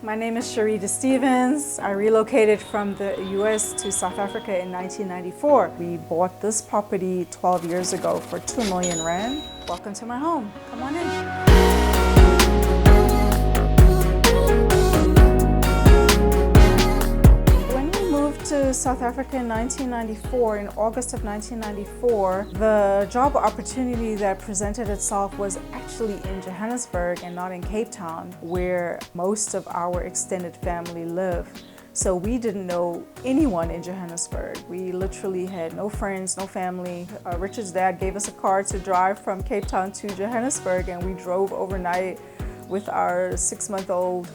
My name is Sherida Stevens. I relocated from the US to South Africa in 1994. We bought this property 12 years ago for 2 million rand. Welcome to my home. Come on in. To South Africa in 1994, in August of 1994, the job opportunity that presented itself was actually in Johannesburg and not in Cape Town, where most of our extended family live. So we didn't know anyone in Johannesburg. We literally had no friends, no family. Richard's dad gave us a car to drive from Cape Town to Johannesburg, and we drove overnight with our 6-month-old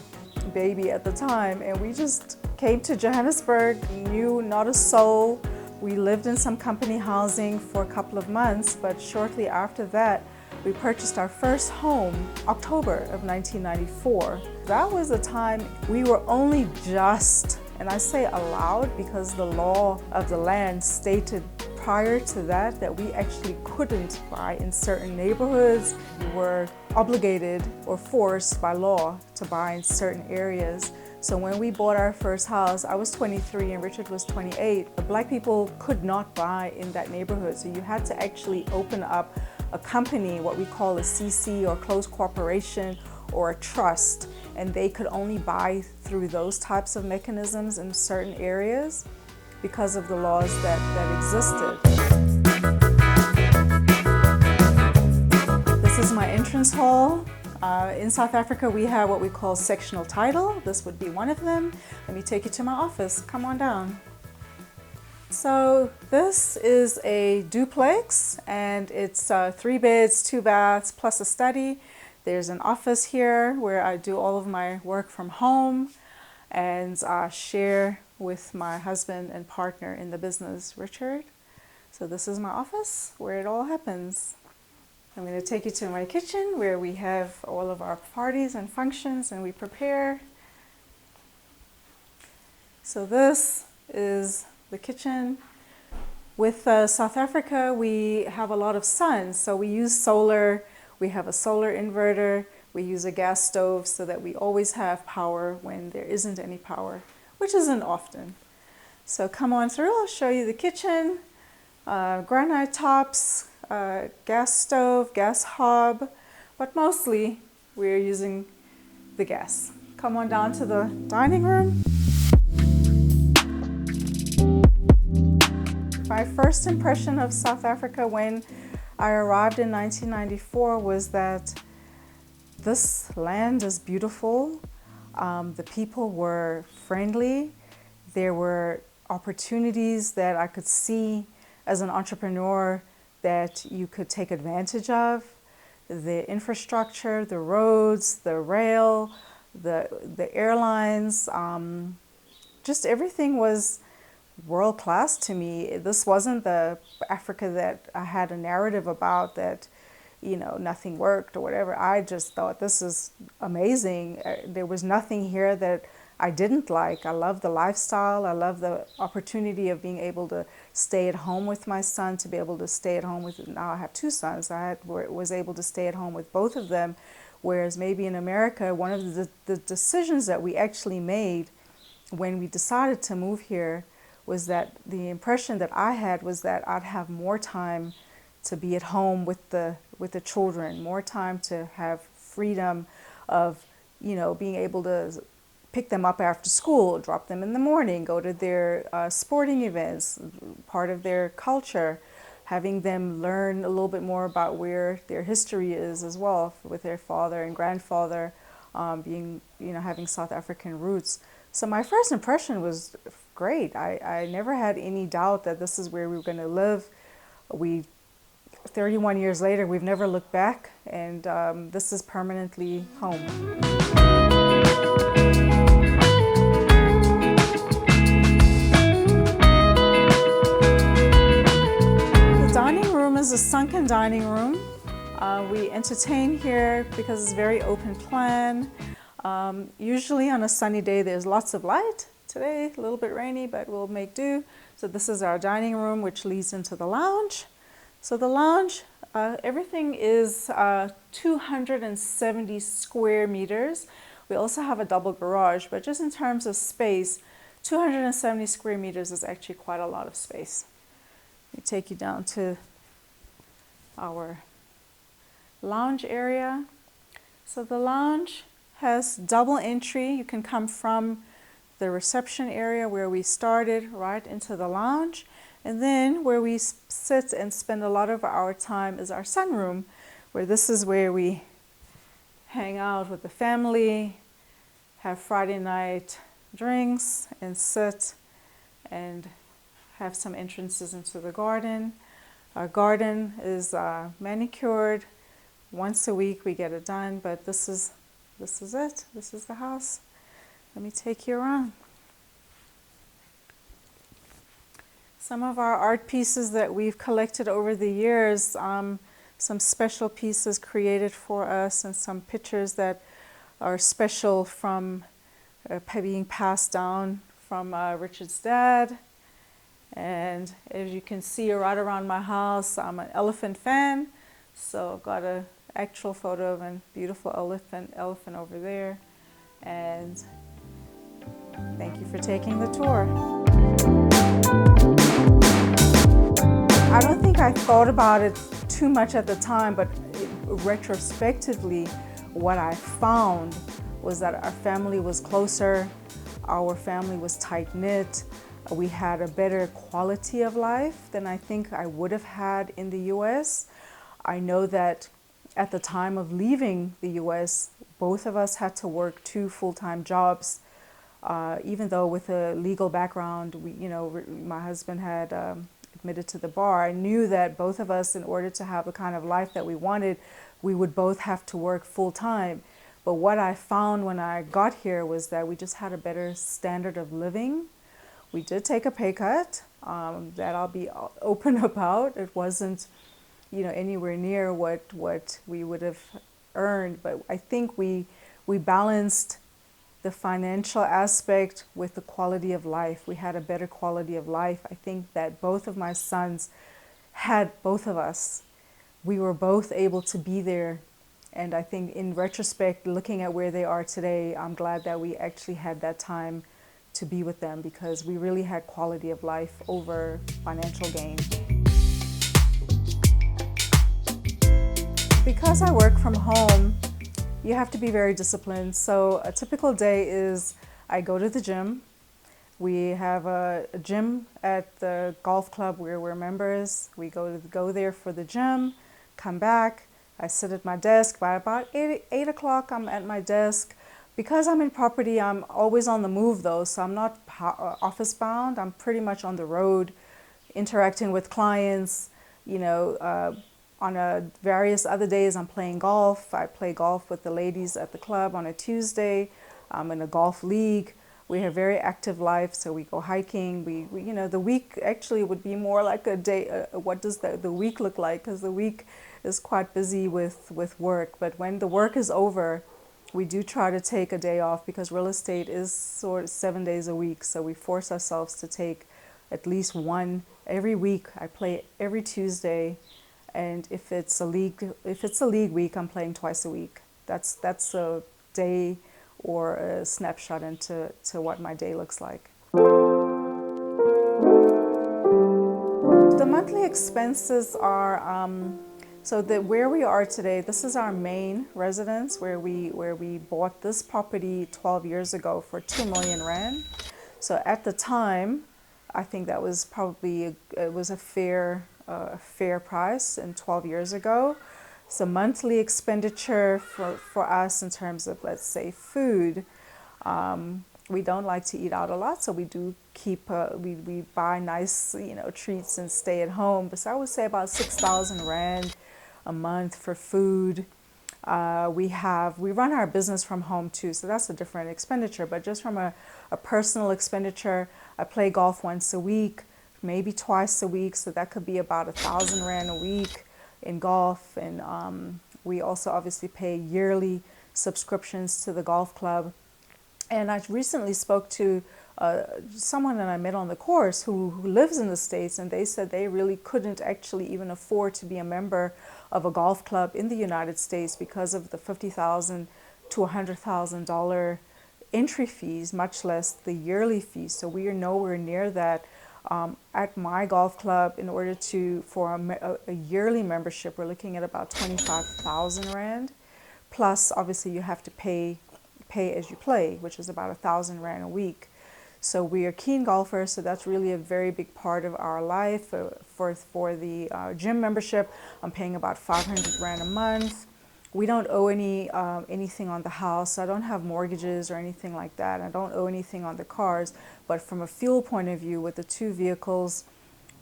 baby at the time, and we just came to Johannesburg, knew not a soul. We lived in some company housing for a couple of months, but shortly after that, we purchased our first home, October of 1994. That was a time we were only just, and I say allowed because the law of the land stated prior to that we actually couldn't buy in certain neighborhoods. We were obligated or forced by law to buy in certain areas. So when we bought our first house, I was 23 and Richard was 28. The Black people could not buy in that neighborhood. So you had to actually open up a company, what we call a CC or closed corporation or a trust. And they could only buy through those types of mechanisms in certain areas because of the laws that existed. This is my entrance hall. In South Africa, we have what we call sectional title. This would be one of them. Let me take you to my office. Come on down. So this is a duplex, and it's 3 beds, 2 baths, plus a study. There's an office here where I do all of my work from home and share with my husband and partner in the business, Richard. So this is my office where it all happens. I'm going to take you to my kitchen where we have all of our parties and functions and we prepare. So this is the kitchen. With South Africa, we have a lot of sun, so we use solar. We have a solar inverter. We use a gas stove so that we always have power when there isn't any power, which isn't often. So come on through, I'll show you the kitchen, granite tops, gas stove, gas hob, but mostly we're using the gas. Come on down to the dining room. My first impression of South Africa when I arrived in 1994 was that this land is beautiful. The people were friendly. There were opportunities that I could see as an entrepreneur that you could take advantage of. The infrastructure, the roads, the rail, the airlines, just everything was world class to me. This wasn't the Africa that I had a narrative about that, you know, nothing worked or whatever. I just thought this is amazing. There was nothing here that I didn't like. I love the lifestyle. I love the opportunity of being able to stay at home with my son, to be able to stay at home with, now I have 2 sons. Was able to stay at home with both of them. Whereas maybe in America, one of the decisions that we actually made when we decided to move here was that the impression that I had was that I'd have more time to be at home with the children, more time to have freedom of, you know, being able to pick them up after school, drop them in the morning, go to their sporting events, part of their culture, having them learn a little bit more about where their history is as well with their father and grandfather, being, you know, having South African roots. So my first impression was great. I never had any doubt that this is where we were going to live. 31 years later, we've never looked back, and this is permanently home. Is a sunken dining room. We entertain here because it's very open plan. Usually on a sunny day there's lots of light. Today a little bit rainy, but we'll make do. So this is our dining room, which leads into the lounge. So the lounge, everything is 270 square meters, We also have a double garage, but just in terms of space, 270 square meters is actually quite a lot of space. Let me take you down to our lounge area. So the lounge has double entry. You can come from the reception area where we started right into the lounge. And then where we sit and spend a lot of our time is our sunroom, where this is where we hang out with the family, have Friday night drinks, and sit and have some entrances into the garden. Our garden is manicured. Once a week we get it done, but this is it. This is the house. Let me take you around. Some of our art pieces that we've collected over the years, some special pieces created for us, and some pictures that are special from being passed down from Richard's dad. And as you can see right around my house, I'm an elephant fan, so I've got an actual photo of a beautiful elephant over there. And thank you for taking the tour. I don't think I thought about it too much at the time, but retrospectively, what I found was that our family was closer, our family was tight-knit, we had a better quality of life than I think I would have had in the US. I know that at the time of leaving the US, both of us had to work 2 full-time jobs. Even though with a legal background, my husband had admitted to the bar, I knew that both of us, in order to have the kind of life that we wanted, we would both have to work full-time. But what I found when I got here was that we just had a better standard of living. We did take a pay cut, that I'll be open about. It wasn't, anywhere near what we would have earned, but I think we balanced the financial aspect with the quality of life. We had a better quality of life. I think that both of my sons both of us, we were both able to be there. And I think in retrospect, looking at where they are today, I'm glad that we actually had that time to be with them, because we really had quality of life over financial gain. Because I work from home, you have to be very disciplined. So a typical day is I go to the gym. We have a gym at the golf club where we're members. We go there for the gym, come back. I sit at my desk. By about 8 o'clock, I'm at my desk. Because I'm in property, I'm always on the move though, so I'm not office bound. I'm pretty much on the road, interacting with clients, on various other days, I'm playing golf. I play golf with the ladies at the club on a Tuesday. I'm in a golf league. We have very active life, so we go hiking. We the week actually would be more like a day. What does the week look like? Because the week is quite busy with work. But when the work is over, we do try to take a day off, because real estate is sort of 7 days a week. So we force ourselves to take at least one every week. I play every Tuesday. And if it's a league week, I'm playing twice a week. That's a day or a snapshot into what my day looks like. The monthly expenses are where we are today. This is our main residence where we bought this property 12 years ago for 2 million rand. So at the time, I think that was probably a fair price, and 12 years ago. So monthly expenditure for us in terms of, let's say, food, we don't like to eat out a lot, so we do keep we buy nice treats and stay at home. But so I would say about 6,000 rand a month for food. We run our business from home too, so that's a different expenditure. But just from a personal expenditure, I play golf once a week, maybe twice a week, so that could be about 1,000 rand a week in golf. And we also obviously pay yearly subscriptions to the golf club. And I recently spoke to someone that I met on the course who lives in the States, and they said they really couldn't actually even afford to be a member of a golf club in the United States because of the $50,000 to $100,000 entry fees, much less the yearly fees. So we are nowhere near that. At my golf club, in order for a yearly membership, we're looking at about 25,000 Rand. Plus, obviously, you have to pay as you play, which is about 1,000 Rand a week. So we are keen golfers, so that's really a very big part of our life. For the gym membership, I'm paying about 500 Rand a month. We don't owe anything on the house. I don't have mortgages or anything like that. I don't owe anything on the cars. But from a fuel point of view, with the two vehicles,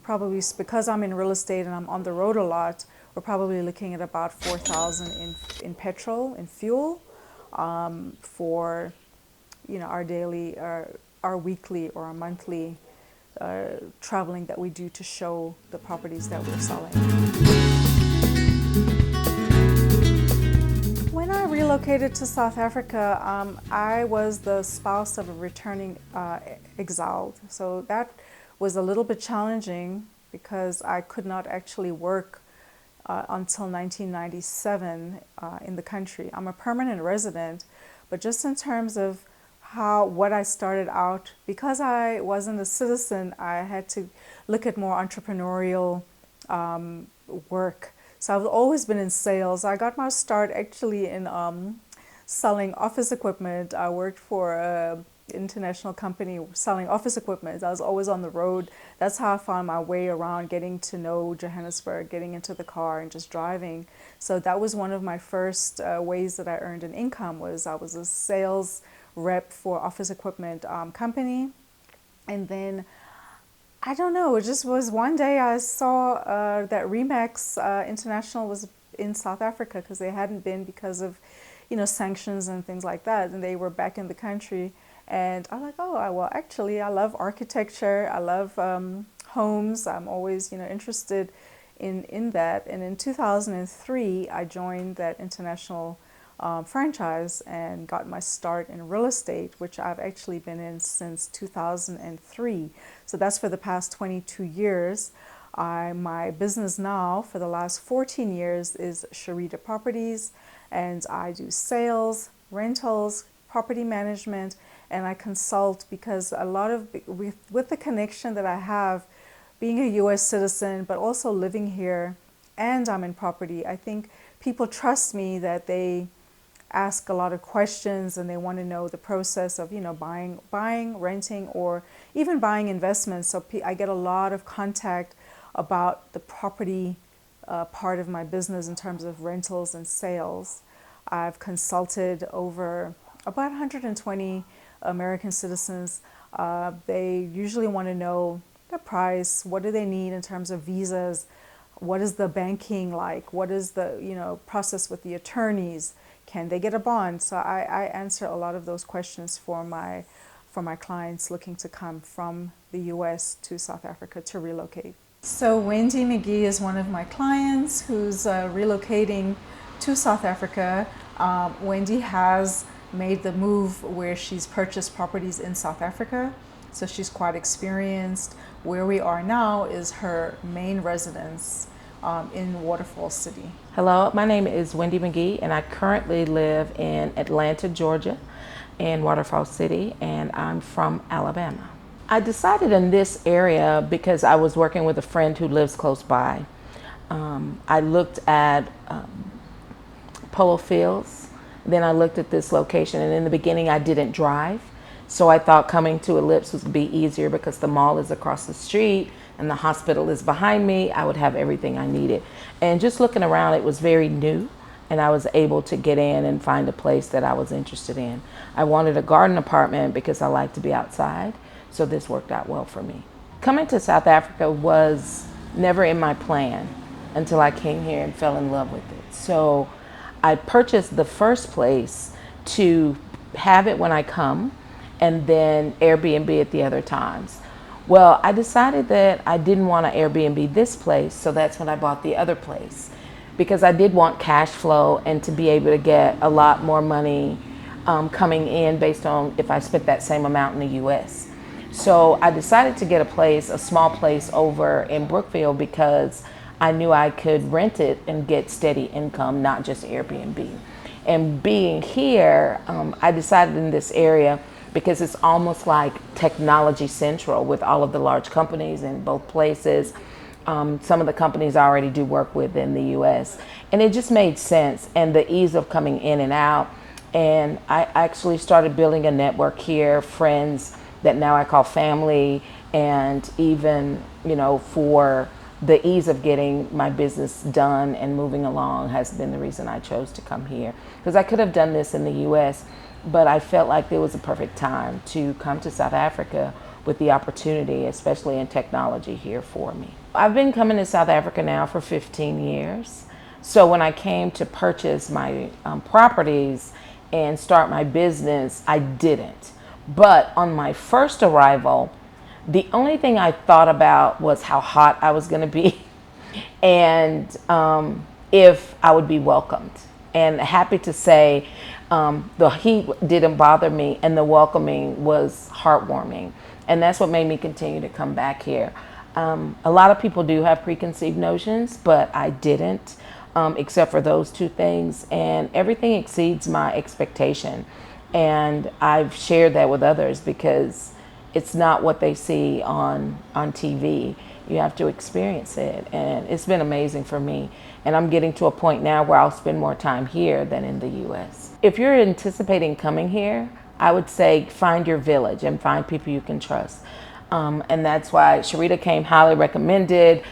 probably because I'm in real estate and I'm on the road a lot, we're probably looking at about 4,000 in petrol, in fuel, for our daily, our weekly or our monthly traveling that we do to show the properties that we're selling. When I relocated to South Africa, I was the spouse of a returning exiled. So that was a little bit challenging because I could not actually work until 1997 in the country. I'm a permanent resident, but just in terms of what I started out, because I wasn't a citizen, I had to look at more entrepreneurial work. So I've always been in sales. I got my start actually in selling office equipment. I worked for an international company selling office equipment. I was always on the road. That's how I found my way around, getting to know Johannesburg, getting into the car and just driving. So that was one of my first ways that I earned an income. I was a sales rep for office equipment company. And then I don't know, it just was one day I saw that Remax International was in South Africa because they hadn't been because of, sanctions and things like that. And they were back in the country. And I'm like, well, actually, I love architecture. I love homes. I'm always, interested in that. And in 2003, I joined that international franchise and got my start in real estate, which I've actually been in since 2003. So that's for the past 22 years. My business now for the last 14 years is Sherida Properties, and I do sales, rentals, property management, and I consult because a lot of, with the connection that I have, being a US citizen, but also living here, and I'm in property, I think people trust me that they ask a lot of questions and they want to know the process of buying, renting, or even buying investments. So I get a lot of contact about the property part of my business in terms of rentals and sales. I've consulted over about 120 American citizens. They usually want to know the price, what do they need in terms of visas, what is the banking like, what is the process with the attorneys, can they get a bond? So I answer a lot of those questions for my clients looking to come from the US to South Africa to relocate. So Wendy McGee is one of my clients who's relocating to South Africa. Wendy has made the move where she's purchased properties in South Africa, so she's quite experienced. Where we are now is her main residence in Waterfall City. Hello, my name is Wendy McGee, and I currently live in Atlanta, Georgia, in Waterfall City, and I'm from Alabama. I decided in this area because I was working with a friend who lives close by. I looked at polo fields, then I looked at this location, and in the beginning I didn't drive, so I thought coming to Ellipse would be easier because the mall is across the street and the hospital is behind me. I would have everything I needed. And just looking around, it was very new, and I was able to get in and find a place that I was interested in. I wanted a garden apartment because I like to be outside, so this worked out well for me. Coming to South Africa was never in my plan until I came here and fell in love with it. So I purchased the first place to have it when I come, and then Airbnb at the other times. Well, I decided that I didn't want to Airbnb this place, so that's when I bought the other place, because I did want cash flow and to be able to get a lot more money coming in based on if I spent that same amount in the US. So I decided to get a small place over in Brookville, because I knew I could rent it and get steady income, not just Airbnb. And being here, I decided in this area because it's almost like technology central with all of the large companies in both places. Some of the companies I already do work with in the US. And it just made sense, and the ease of coming in and out. And I actually started building a network here, friends that now I call family, and even, you know, for the ease of getting my business done and moving along has been the reason I chose to come here. Because I could have done this in the US, but I felt like it was a perfect time to come to South Africa with the opportunity, especially in technology, here for me. I've been coming to South Africa now for 15 years. So when I came to purchase my properties and start my business, I didn't. But on my first arrival, the only thing I thought about was how hot I was going to be and if I would be welcomed. And happy to say the heat didn't bother me, and the welcoming was heartwarming. And that's what made me continue to come back here. A lot of people do have preconceived notions, but I didn't, except for those two things. And everything exceeds my expectation. And I've shared that with others because it's not what they see on TV. You have to experience it. And it's been amazing for me. And I'm getting to a point now where I'll spend more time here than in the US. If you're anticipating coming here, I would say find your village and find people you can trust. And that's why Sharita came highly recommended.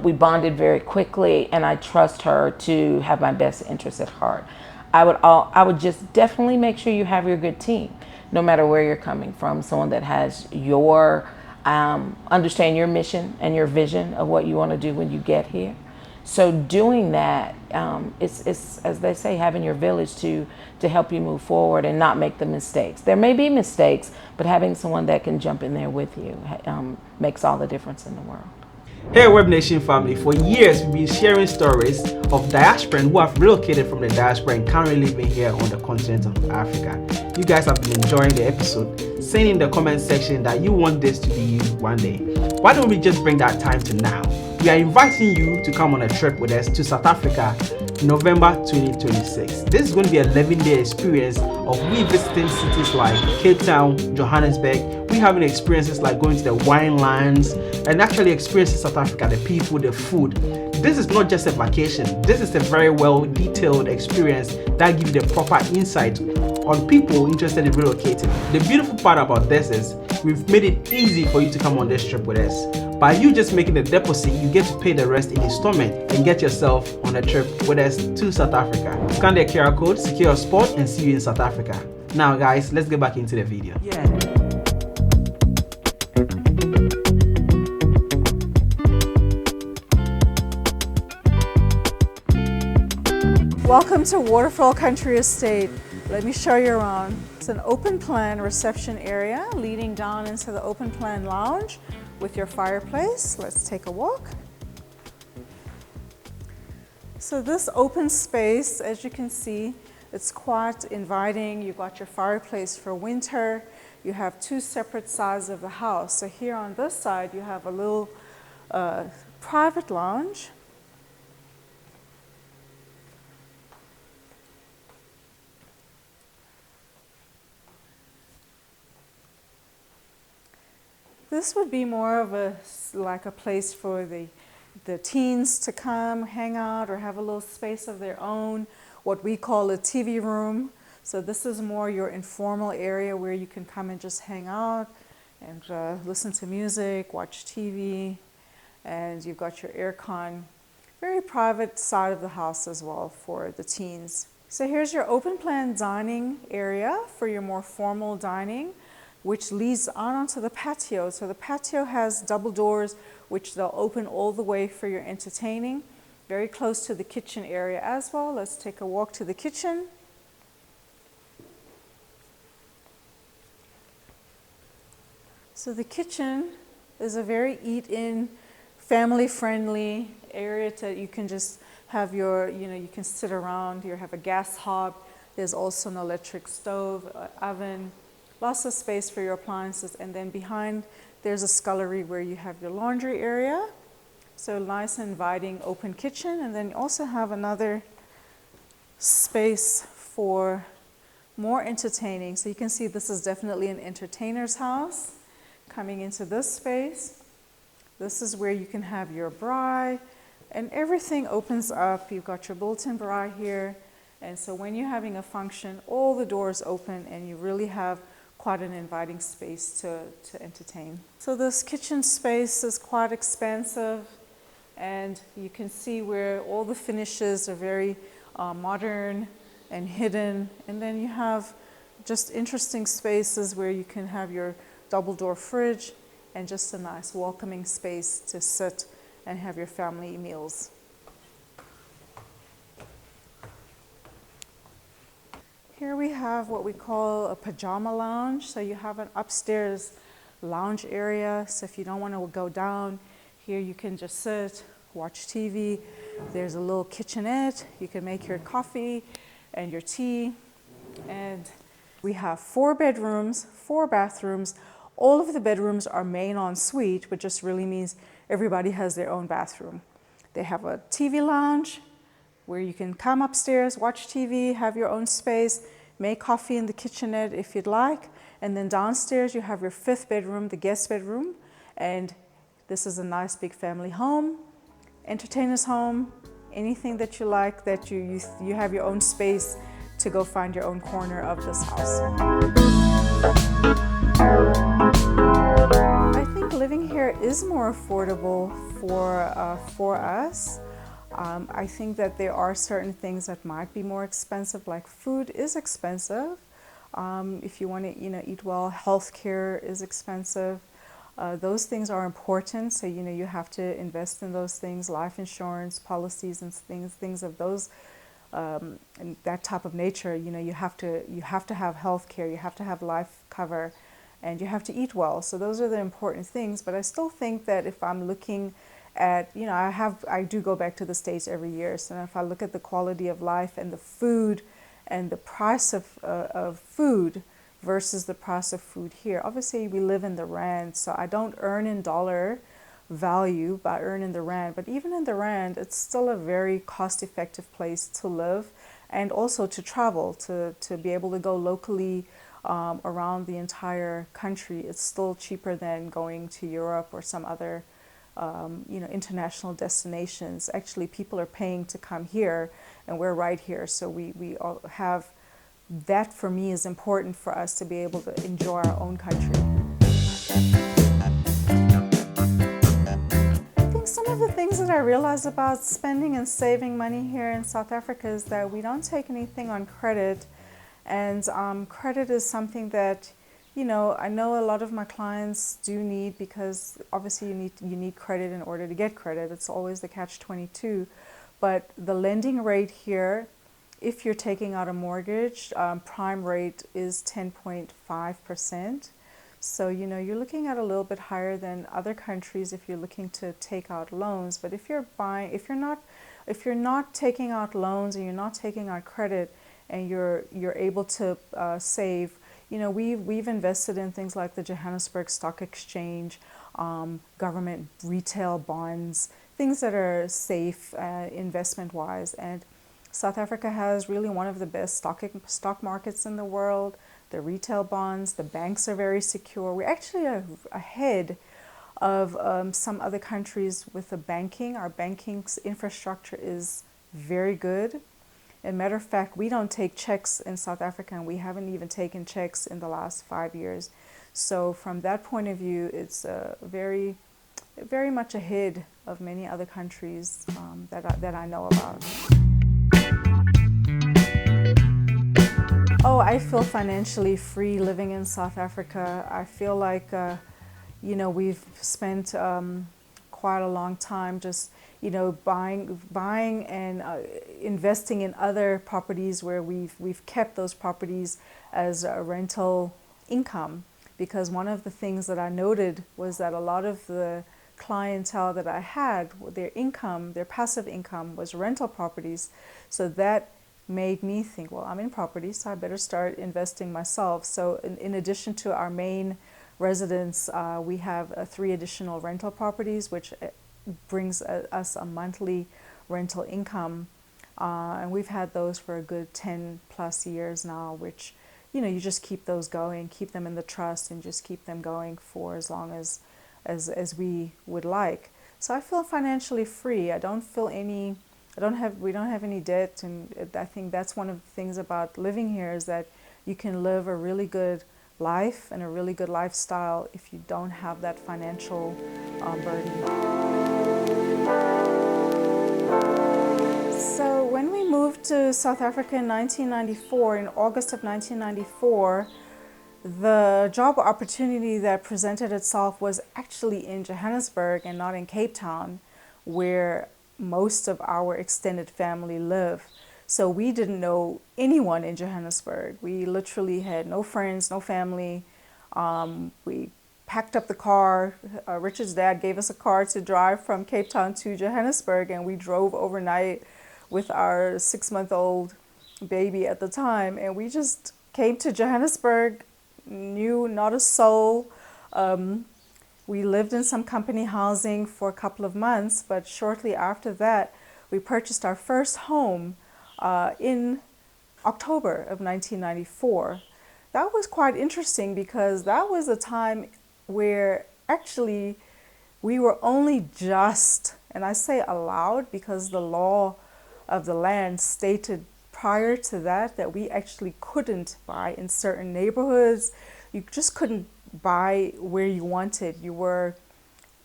We bonded very quickly, and I trust her to have my best interests at heart. I would just definitely make sure you have your good team, no matter where you're coming from. Someone that has your understand your mission and your vision of what you want to do when you get here. So doing that, it's as they say, having your village to help you move forward and not make the mistakes. There may be mistakes, but having someone that can jump in there with you makes all the difference in the world. Hey Web Nation family, for years we've been sharing stories of diasporans who have relocated from the diaspora and currently living here on the continent of Africa. You guys have been enjoying the episode, saying in the comment section that you want this to be you one day. Why don't we just bring that time to now? We are inviting you to come on a trip with us to South Africa, November 2026. This is going to be an 11-day experience of we visiting cities like Cape Town, Johannesburg. We having experiences like going to the wine lands and actually experiencing South Africa, the people, the food. This is not just a vacation. This is a very well detailed experience that gives you the proper insight on people interested in relocating. The beautiful part about this is we've made it easy for you to come on this trip with us. By you just making a deposit, you get to pay the rest in installment and get yourself on a trip with us to South Africa. Scan the QR code, secure your spot, and see you in South Africa. Now guys, let's get back into the video. Welcome to Waterfall Country Estate. Let me show you around. It's an open plan reception area leading down into the open plan lounge with your fireplace. Let's take a walk. So this open space, as you can see, it's quite inviting. You've got your fireplace for winter. You have two separate sides of the house. So here on this side, you have a little private lounge. This would be more of like a place for the teens to come, hang out, or have a little space of their own, what we call a TV room. So this is more your informal area where you can come and just hang out and listen to music, watch TV, and you've got your aircon. Very private side of the house as well for the teens. So here's your open plan dining area for your more formal dining, which leads on onto the patio. So the patio has double doors, which they'll open all the way for your entertaining. Very close to the kitchen area as well. Let's take a walk to the kitchen. So the kitchen is a very eat-in, family-friendly area that you can just have your, you can sit around. You have a gas hob. There's also an electric stove, oven. Lots of space for your appliances, and then behind there's a scullery where you have your laundry area. So nice inviting open kitchen, and then you also have another space for more entertaining, so you can see this is definitely an entertainer's house. Coming into this space, this is where you can have your braai, and everything opens up. You've got your built-in braai here, and so when you're having a function, all the doors open and you really have quite an inviting space to entertain. So this kitchen space is quite expansive, and you can see where all the finishes are very modern and hidden. And then you have just interesting spaces where you can have your double door fridge and just a nice welcoming space to sit and have your family meals. Here we have what we call a pajama lounge. So you have an upstairs lounge area. So if you don't want to go down, here you can just sit, watch TV. There's a little kitchenette. You can make your coffee and your tea. And we have 4 bedrooms, 4 bathrooms. All of the bedrooms are main en suite, which just really means everybody has their own bathroom. They have a TV lounge where you can come upstairs, watch TV, have your own space, make coffee in the kitchenette if you'd like. And then downstairs you have your 5th bedroom, the guest bedroom. And this is a nice big family home, entertainer's home, anything that you like, that you have your own space to go find your own corner of this house. I think living here is more affordable for us. I think that there are certain things that might be more expensive, like food is expensive. If you want to, eat well, healthcare is expensive. Those things are important, so you have to invest in those things, life insurance, policies, and things of those and that type of nature. You have to have healthcare, you have to have life cover, and you have to eat well. So those are the important things. But I still think that if I'm looking at, I do go back to the States every year. So if I look at the quality of life and the food and the price of food versus the price of food here. Obviously, we live in the rand, so I don't earn in dollar value, but I earn in the rand. But even in the rand, it's still a very cost-effective place to live and also to travel, to be able to go locally around the entire country. It's still cheaper than going to Europe or some other international destinations. Actually, people are paying to come here, and we're right here. So we all have, that for me is important for us to be able to enjoy our own country. I think some of the things that I realize about spending and saving money here in South Africa is that we don't take anything on credit. And credit is something that I know a lot of my clients do need, because obviously you need credit in order to get credit. It's always the catch-22. But the lending rate here, if you're taking out a mortgage, prime rate is 10.5%. So you're looking at a little bit higher than other countries if you're looking to take out loans. But if you're not taking out loans and you're not taking out credit, and you're able to save. We've invested in things like the Johannesburg Stock Exchange, government retail bonds, things that are safe investment-wise. And South Africa has really one of the best stock markets in the world. The retail bonds, the banks are very secure. We're actually ahead of some other countries with the banking. Our banking infrastructure is very good. As a matter of fact, we don't take checks in South Africa, and we haven't even taken checks in the last 5 years. So from that point of view, it's very, very much ahead of many other countries that I know about. Oh, I feel financially free living in South Africa. I feel like, we've spent quite a long time just buying and investing in other properties where we've kept those properties as a rental income. Because one of the things that I noted was that a lot of the clientele that I had, their passive income was rental properties. So that made me think, well, I'm in property, so I better start investing myself. So in addition to our main residence, we have 3 additional rental properties, which brings us a monthly rental income And we've had those for a good 10 plus years now, which, you just keep those going, keep them in the trust, and just keep them going for as long as we would like. So I feel financially free. We don't have any debt, and I think that's one of the things about living here is that you can live a really good life and a really good lifestyle if you don't have that financial burden. So when we moved to South Africa in 1994, in August of 1994, the job opportunity that presented itself was actually in Johannesburg and not in Cape Town, where most of our extended family live. So we didn't know anyone in Johannesburg. We literally had no friends, no family. We packed up the car. Richard's dad gave us a car to drive from Cape Town to Johannesburg, and we drove overnight with our 6-month-old baby at the time. And we just came to Johannesburg, knew not a soul. We lived in some company housing for a couple of months, but shortly after that, we purchased our first home in October of 1994. That was quite interesting because that was a time where actually we were only just, and I say allowed because the law of the land stated prior to that we actually couldn't buy in certain neighborhoods. You just couldn't buy where you wanted. You were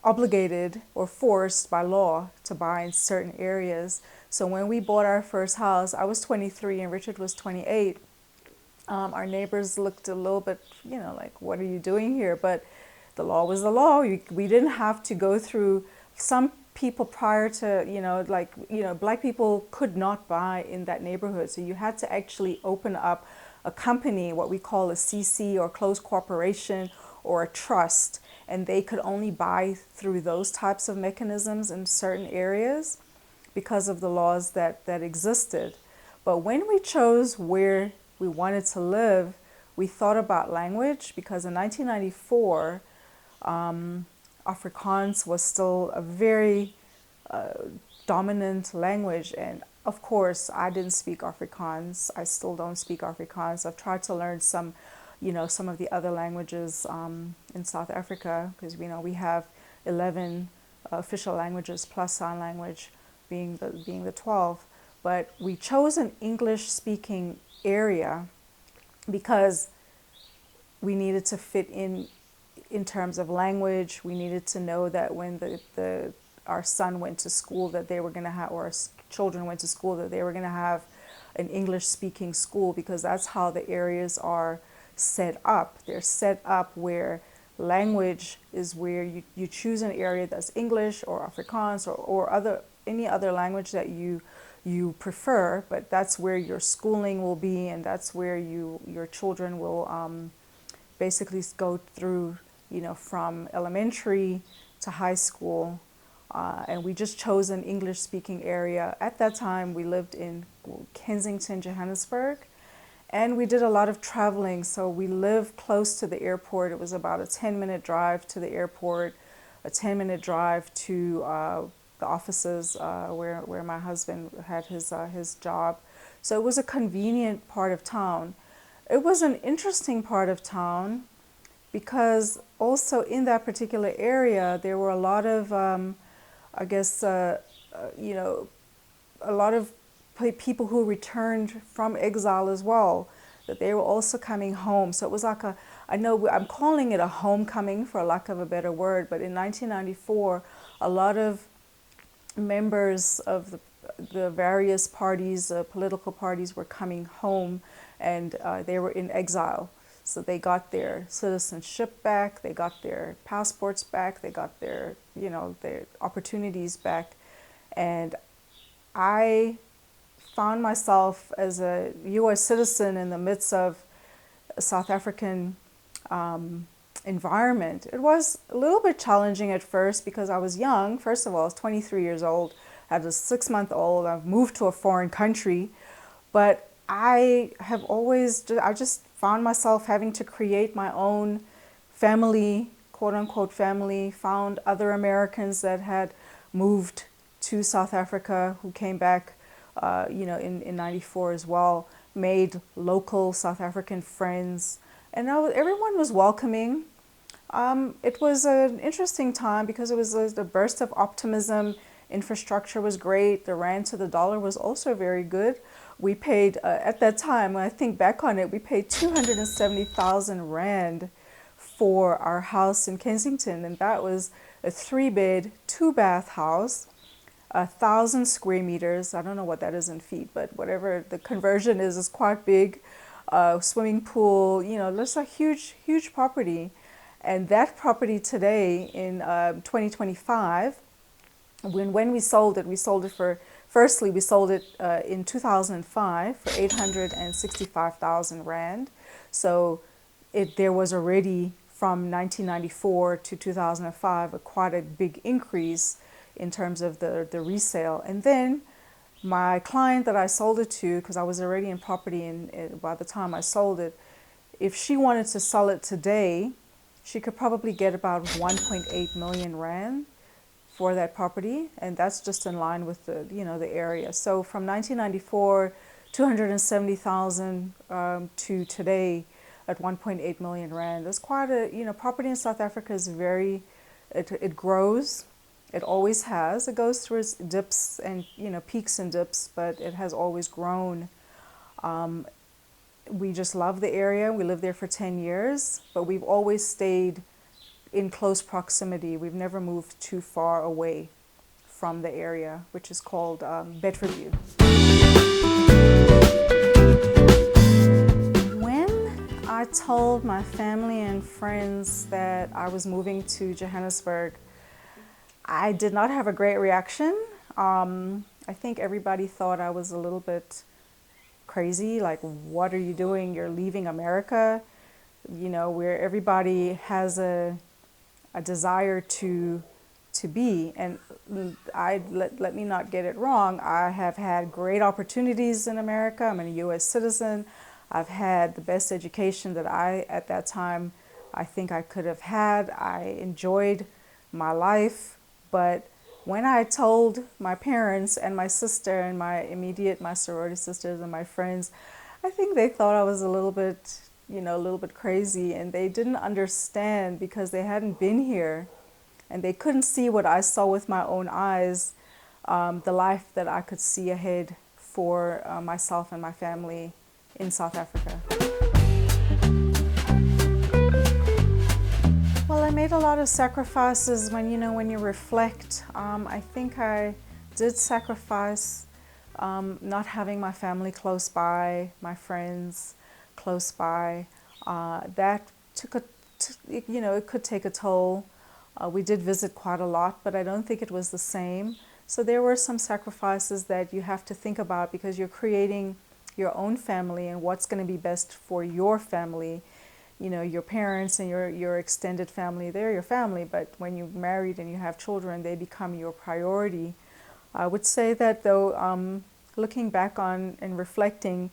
obligated or forced by law to buy in certain areas. So when we bought our first house, I was 23 and Richard was 28. Our neighbors looked a little bit, like, what are you doing here? But the law was the law. We didn't have to go through some people prior to, black people could not buy in that neighborhood. So you had to actually open up a company, what we call a CC or closed corporation or a trust, and they could only buy through those types of mechanisms in certain areas because of the laws that existed. But when we chose where we wanted to live, we thought about language because in 1994, Afrikaans was still a very dominant language, and of course I didn't speak Afrikaans. I still don't speak Afrikaans. I've tried to learn some of the other languages in South Africa because we have 11 official languages plus sign language being the 12. But we chose an English-speaking area because we needed to fit in terms of language. We needed to know that when our son went to school that they were going to have, or our children went to school, that they were going to have an English-speaking school, because that's how the areas are set up. They're set up where language is where you choose an area that's English or Afrikaans or any other language that you prefer, but that's where your schooling will be, and that's where your children will basically go through, from elementary to high school. And we just chose an English-speaking area. At that time, we lived in Kensington, Johannesburg, and we did a lot of traveling. So we lived close to the airport. It was about a 10-minute drive to the airport, a 10-minute drive to the offices where my husband had his job. So it was a convenient part of town. It was an interesting part of town because also in that particular area, there were a lot of a lot of people who returned from exile as well, that they were also coming home. So it was like I'm calling it a homecoming for lack of a better word, but in 1994, a lot of members of the various parties, political parties, were coming home, and they were in exile. So they got their citizenship back, they got their passports back, they got their opportunities back. And I found myself as a U.S. citizen in the midst of a South African environment. It was a little bit challenging at first because I was young. First of all, I was 23 years old, had a 6-month-old, I've moved to a foreign country, but I just found myself having to create my own family, quote unquote family, found other Americans that had moved to South Africa who came back in 94 as well, made local South African friends, and everyone was welcoming. It was an interesting time because it was a burst of optimism. Infrastructure was great. The rand to the dollar was also very good. We paid, at that time, when I think back on it, we paid 270,000 rand for our house in Kensington, and that was a 3-bed, 2-bath house, 1,000 square meters. I don't know what that is in feet, but whatever the conversion is quite big. Swimming pool, that's a huge, huge property. And that property today in 2025, when we sold it for, firstly, we sold it in 2005 for 865,000 rand. So there was already, from 1994 to 2005, quite a big increase in terms of the resale. And then my client that I sold it to, because I was already in property by the time I sold it, if she wanted to sell it today, she could probably get about 1.8 million rand for that property, and that's just in line with the area. So from 1994, 270,000 to today at 1.8 million rand. There's quite a property in South Africa is it grows. It always has. It goes through its dips and peaks and dips, but it has always grown. We just love the area. We lived there for 10 years, but we've always stayed in close proximity. We've never moved too far away from the area, which is called Bedfordview. When I told my family and friends that I was moving to Johannesburg, I did not have a great reaction. I think everybody thought I was a little bit crazy, like, what are you doing? You're leaving America, where everybody has a desire to be. And let me not get it wrong. I have had great opportunities in America. I'm a U.S. citizen. I've had the best education that at that time, I think I could have had. I enjoyed my life. But when I told my parents and my sister and my sorority sisters and my friends, I think they thought I was a little bit crazy, and they didn't understand because they hadn't been here and they couldn't see what I saw with my own eyes, the life that I could see ahead for myself and my family in South Africa. Well, I made a lot of sacrifices when you reflect. I think I did sacrifice not having my family close by, my friends close by. That it could take a toll. We did visit quite a lot, but I don't think it was the same. So there were some sacrifices that you have to think about because you're creating your own family and what's going to be best for your family. Your parents and your extended family, they're your family, but when you're married and you have children, they become your priority. I would say that though, looking back on and reflecting,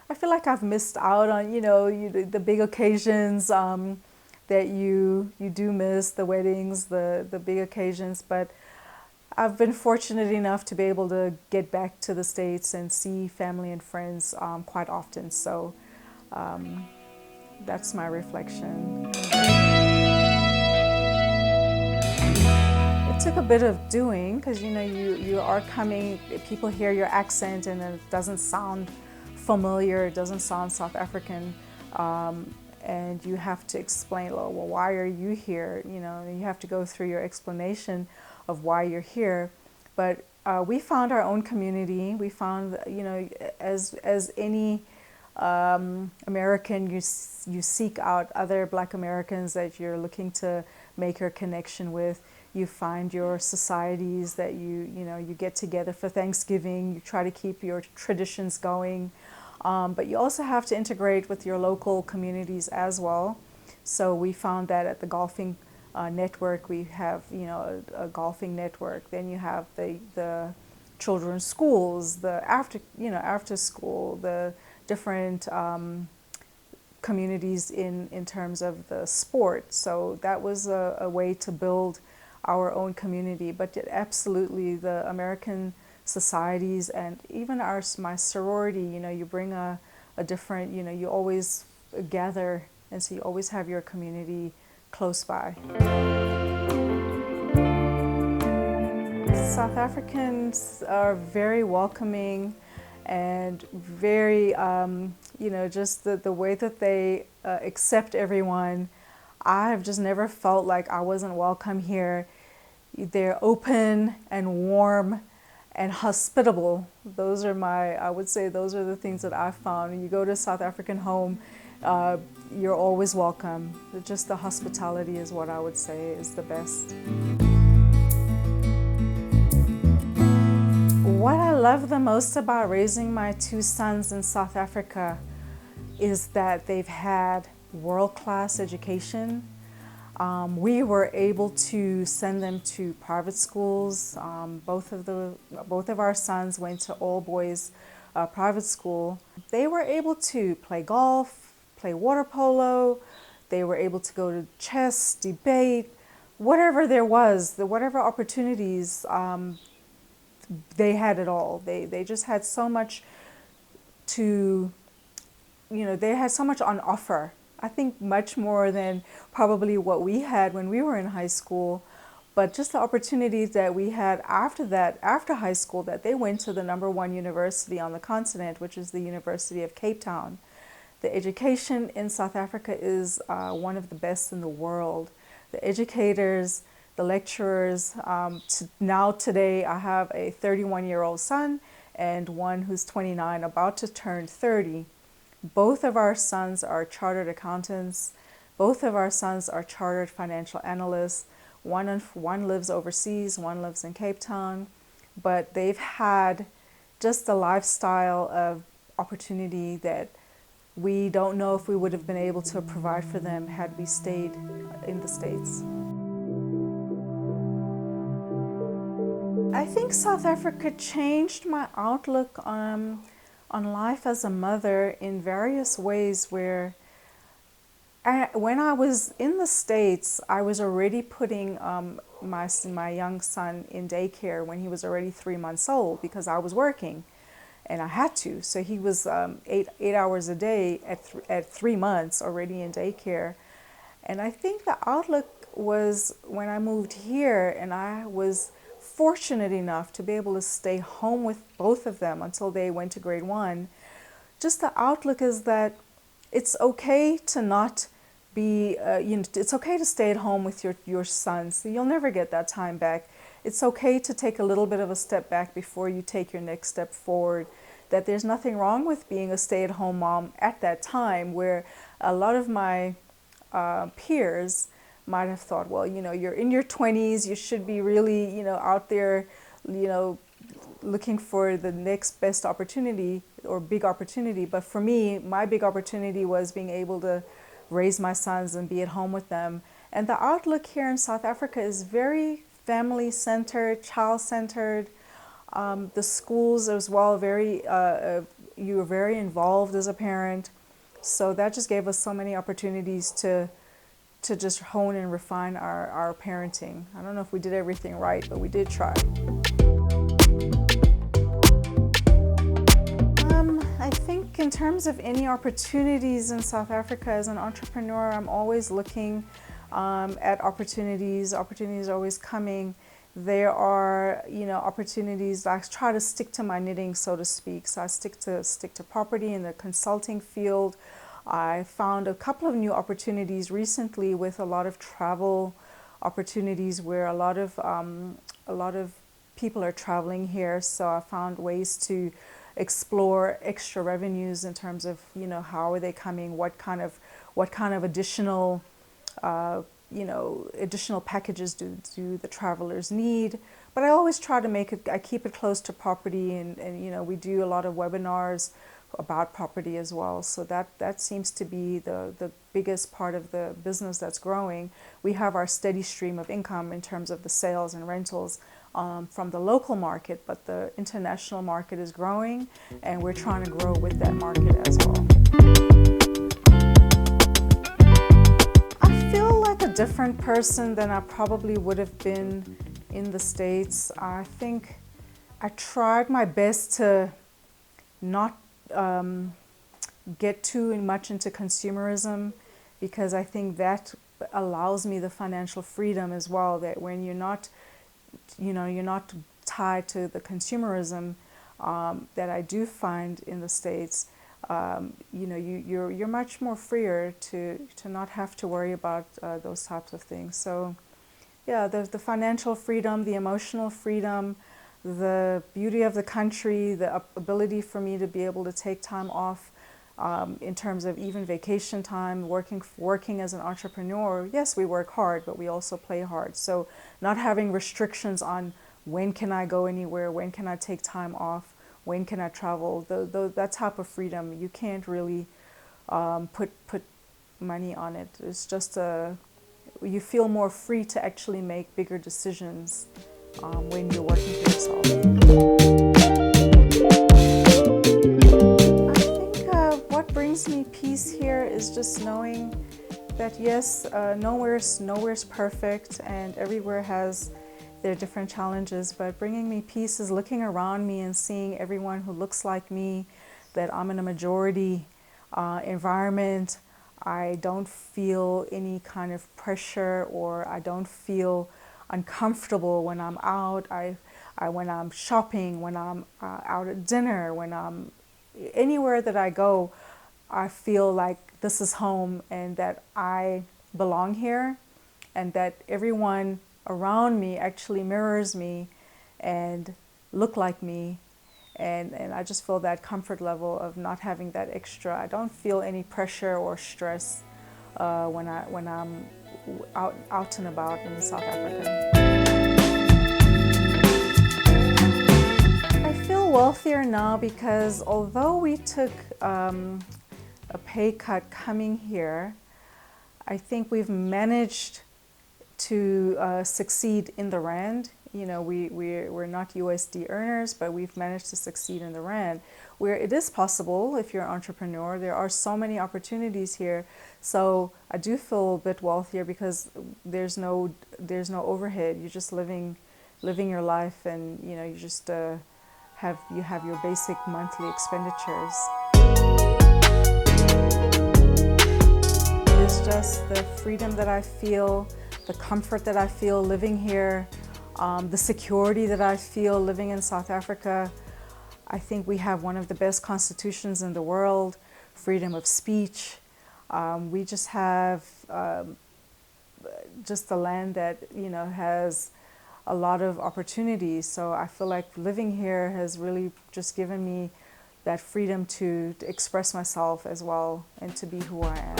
I feel like I've missed out on, the big occasions that you do miss, the weddings, the big occasions, but I've been fortunate enough to be able to get back to the States and see family and friends quite often. So that's my reflection. It took a bit of doing because you are coming, people hear your accent and it doesn't sound familiar, it doesn't sound South African, and you have to explain, well, why are you here? You have to go through your explanation of why you're here. But we found our own community. We found, as any American, you seek out other Black Americans that you're looking to make your connection with. You find your societies that you get together for Thanksgiving. You try to keep your traditions going, but you also have to integrate with your local communities as well. So we found that at the golfing network, we have a golfing network. Then you have the children's schools, the after school, the different communities in terms of the sport. So that was a way to build our own community. But absolutely, the American societies, and even my sorority, you bring a different, you always gather, and so you always have your community close by. South Africans are very welcoming and very, just the way that they accept everyone. I've just never felt like I wasn't welcome here. They're open and warm and hospitable. I would say those are the things that I've found. When you go to a South African home, you're always welcome. Just the hospitality is what I would say is the best. What I love the most about raising my two sons in South Africa is that they've had world-class education. We were able to send them to private schools. Both of our sons went to all-boys private school. They were able to play golf, play water polo. They were able to go to chess, debate, whatever there was, whatever opportunities. They had it all. They just had so much they had so much on offer. I think much more than probably what we had when we were in high school, but just the opportunities that we had after high school, that they went to the #1 university on the continent, which is the University of Cape Town. The education in South Africa is one of the best in the world. The educators, the lecturers, today I have a 31-year-old son and one who's 29, about to turn 30. Both of our sons are chartered accountants. Both of our sons are chartered financial analysts. One lives overseas, one lives in Cape Town, but they've had just a lifestyle of opportunity that we don't know if we would have been able to provide for them had we stayed in the States. I think South Africa changed my outlook on life as a mother in various ways, where when I was in the States, I was already putting my young son in daycare when he was already 3 months old, because I was working and I had to. So he was 8 hours a day at 3 months already in daycare. And I think the outlook was when I moved here, and I was fortunate enough to be able to stay home with both of them until they went to grade 1. Just the outlook is that it's okay to not be, it's okay to stay at home with your sons. You'll never get that time back. It's okay to take a little bit of a step back before you take your next step forward. That there's nothing wrong with being a stay-at-home mom at that time, where a lot of my peers might have thought, well, you're in your 20s, you should be really, out there, looking for the next best opportunity or big opportunity. But for me, my big opportunity was being able to raise my sons and be at home with them. And the outlook here in South Africa is very family-centered, child-centered. The schools as well, you were very involved as a parent. So that just gave us so many opportunities to just hone and refine our parenting. I don't know if we did everything right, but we did try. I think in terms of any opportunities in South Africa as an entrepreneur, I'm always looking at opportunities. Opportunities are always coming. There are, opportunities. I try to stick to my knitting, so to speak. So I stick to property in the consulting field. I found a couple of new opportunities recently with a lot of travel opportunities, where a lot of people are traveling here. So I found ways to explore extra revenues in terms of, how are they coming, what kind of additional additional packages do the travelers need. But I always try to I keep it close to property, and we do a lot of webinars about property as well. So that seems to be the biggest part of the business that's growing. We have our steady stream of income in terms of the sales and rentals from the local market, but the international market is growing, and we're trying to grow with that market as well. I feel like a different person than I probably would have been in the States. I think I tried my best to not get too much into consumerism, because I think that allows me the financial freedom as well, that when you're not tied to the consumerism that I do find in the States. You're much more freer to not have to worry about those types of things. So yeah, the financial freedom, the emotional freedom, the beauty of the country, the ability for me to be able to take time off in terms of even vacation time, working as an entrepreneur. Yes, we work hard, but we also play hard. So not having restrictions on when can I go anywhere, when can I take time off, when can I travel, that type of freedom, you can't really put money on it. It's just you feel more free to actually make bigger decisions when you're working for yourself. I think what brings me peace here is just knowing that yes, nowhere's perfect, and everywhere has their different challenges, but bringing me peace is looking around me and seeing everyone who looks like me, that I'm in a majority environment. I don't feel any kind of pressure, or I don't feel uncomfortable when I'm out. When I'm shopping, when I'm out at dinner, when I'm anywhere that I go, I feel like this is home and that I belong here, and that everyone around me actually mirrors me and look like me, and I just feel that comfort level of not having that extra. I don't feel any pressure or stress when I'm out and about in South Africa. I feel wealthier now because although we took a pay cut coming here, I think we've managed to succeed in the rand. We're not USD earners, but we've managed to succeed in the rand, where it is possible if you're an entrepreneur. There are so many opportunities here. So I do feel a bit wealthier because there's no overhead. You're just living your life, and you just have your basic monthly expenditures. It's just the freedom that I feel, the comfort that I feel living here, the security that I feel living in South Africa. I think we have one of the best constitutions in the world, freedom of speech. We just have just a land that has a lot of opportunities. So I feel like living here has really just given me that freedom to express myself as well and to be who I am.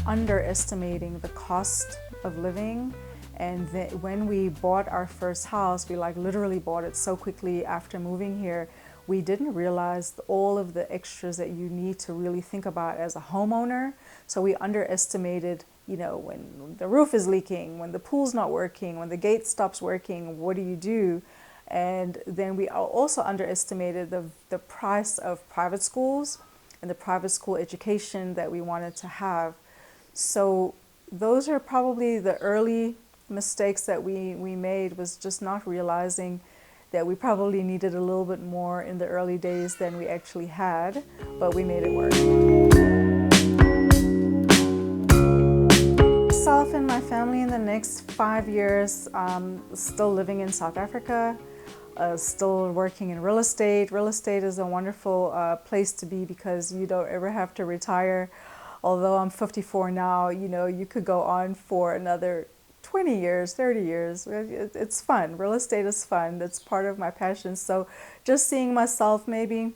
Underestimating the cost of living, and when we bought our first house, we literally bought it so quickly after moving here. We didn't realize all of the extras that you need to really think about as a homeowner. So we underestimated, when the roof is leaking, when the pool's not working, when the gate stops working, what do you do? And then we also underestimated the price of private schools and the private school education that we wanted to have. So those are probably the early mistakes that we made, was just not realizing that we probably needed a little bit more in the early days than we actually had, but we made it work. Myself and my family in the next 5 years, still living in South Africa, still working in real estate. Real estate is a wonderful place to be because you don't ever have to retire. Although I'm 54 now, you could go on for another 20 years, 30 years. It's fun. Real estate is fun. That's part of my passion. So just seeing myself maybe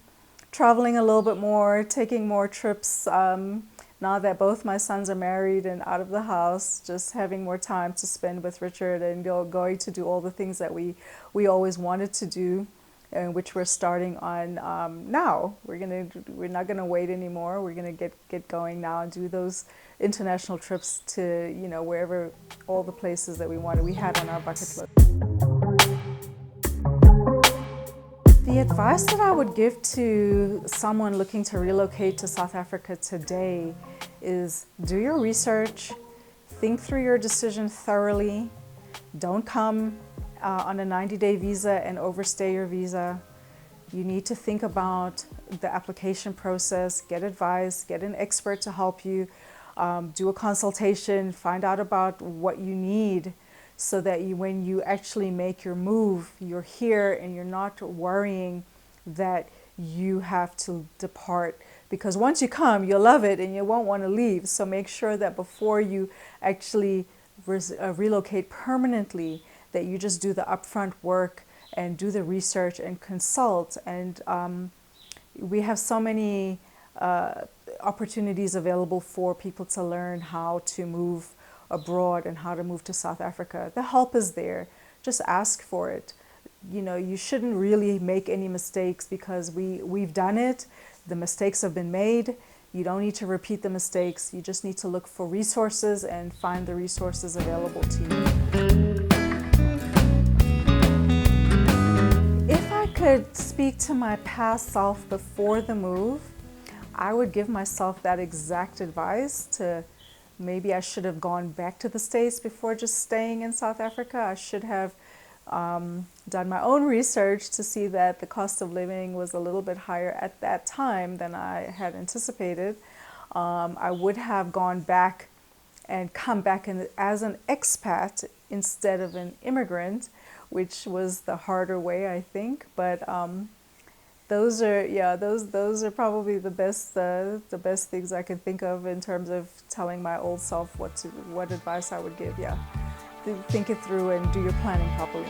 traveling a little bit more, taking more trips, now that both my sons are married and out of the house, just having more time to spend with Richard and going to do all the things that we always wanted to do, which we're starting on now. We're not gonna wait anymore. We're gonna get going now and do those international trips to wherever, all the places that we had on our bucket list. The advice that I would give to someone looking to relocate to South Africa today is do your research, think through your decision thoroughly, Don't come on a 90-day visa and overstay your visa. You need to think about the application process, get advice, get an expert to help you, do a consultation, find out about what you need so that when you actually make your move, you're here and you're not worrying that you have to depart. Because once you come, you'll love it and you won't want to leave. So make sure that before you actually relocate permanently, that you just do the upfront work and do the research and consult. And we have so many opportunities available for people to learn how to move abroad and how to move to South Africa. The help is there. Just ask for it. You know, you shouldn't really make any mistakes because we've done it. The mistakes have been made. You don't need to repeat the mistakes. You just need to look for resources and find the resources available to you. If I could speak to my past self before the move, I would give myself that exact advice to maybe I should have gone back to the States before just staying in South Africa. I should have done my own research to see that the cost of living was a little bit higher at that time than I had anticipated. I would have gone back and come back as an expat instead of an immigrant, which was the harder way, I think. But those are probably the best things I can think of in terms of telling my old self what advice I would give. Yeah. Think it through and do your planning properly.